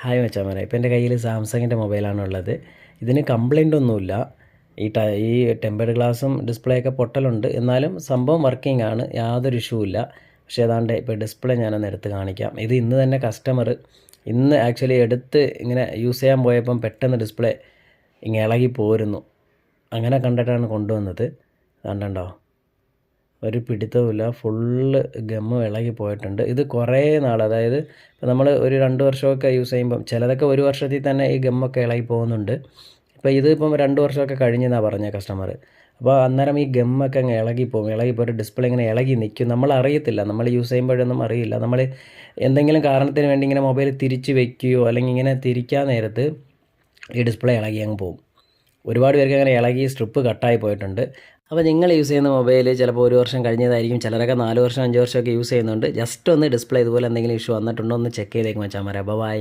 Hi മച്ചാമാരെ, ഇപ്പോൾ എൻ്റെ കയ്യിൽ സാംസങ്ങിൻ്റെ മൊബൈലാണുള്ളത്. ഇതിന് കംപ്ലൈൻ്റ് ഒന്നുമില്ല. ഈ ടെമ്പേർഡ് ഗ്ലാസും ഡിസ്പ്ലേ ഒക്കെ പൊട്ടലുണ്ട്, എന്നാലും സംഭവം വർക്കിംഗ് ആണ്, യാതൊരു ഇഷ്യൂ ഇല്ല. പക്ഷേ ഏതാണ്ട് ഇപ്പോൾ ഡിസ്പ്ലേ ഞാനൊന്ന് എടുത്ത് കാണിക്കാം. ഇത് ഇന്ന് തന്നെ കസ്റ്റമർ ഇന്ന് ആക്ച്വലി എടുത്ത് ഇങ്ങനെ യൂസ് ചെയ്യാൻ പോയപ്പം പെട്ടെന്ന് ഡിസ്പ്ലേ ഇങ്ങനെ ഇളകി പോരുന്നു. അങ്ങനെ കണ്ടിട്ടാണ് കൊണ്ടുവന്നത്. കണ്ടോ, ഒരു പിടുത്തവുമില്ല, ഫുള്ള് ഗമ്മ് ഇളകി പോയിട്ടുണ്ട്. ഇത് കുറേ നാൾ, അതായത് ഇപ്പോൾ നമ്മൾ ഒരു 2 വർഷമൊക്കെ യൂസ് ചെയ്യുമ്പം ചിലതൊക്കെ 1 വർഷത്തിൽ തന്നെ ഈ ഗമ്മൊക്കെ ഇളകി പോകുന്നുണ്ട്. ഇപ്പോൾ ഇതിപ്പം 2 വർഷമൊക്കെ കഴിഞ്ഞെന്നാണ് പറഞ്ഞ കസ്റ്റമർ. അപ്പോൾ അന്നേരം ഈ ഗമ്മൊക്കെ അങ്ങ് ഇളകിപ്പോയിട്ട് ഡിസ്പ്ലേ ഇങ്ങനെ ഇളകി നിൽക്കും. നമ്മൾ അറിയത്തില്ല, നമ്മൾ യൂസ് ചെയ്യുമ്പോഴൊന്നും അറിയില്ല. നമ്മൾ എന്തെങ്കിലും കാരണത്തിന് വേണ്ടി ഇങ്ങനെ മൊബൈൽ തിരിച്ച് വെക്കുകയോ അല്ലെങ്കിൽ ഇങ്ങനെ തിരിക്കാൻ നേരത്ത് ഈ ഡിസ്പ്ലേ ഇളകി അങ്ങ് പോകും. ഒരുപാട് പേർക്ക് അങ്ങനെ ഇളകി സ്ട്രിപ്പ് കട്ടായി പോയിട്ടുണ്ട്. അപ്പോൾ നിങ്ങൾ യൂസ് ചെയ്യുന്ന മൊബൈൽ ചിലപ്പോൾ 1 വർഷം കഴിഞ്ഞതായിരിക്കും, ചിലരൊക്കെ 4 വർഷം 5 വർഷമൊക്കെ യൂസ് ചെയ്യുന്നുണ്ട്. ജസ്റ്റ് ഒന്ന് ഡിസ്പ്ലേ ഇതുപോലെ എന്തെങ്കിലും ഇഷ്യൂ വന്നിട്ടുണ്ടോ ഒന്ന് ചെക്ക് ചെയ്തേക്കും മച്ചാന്മാരെ. ബൈ.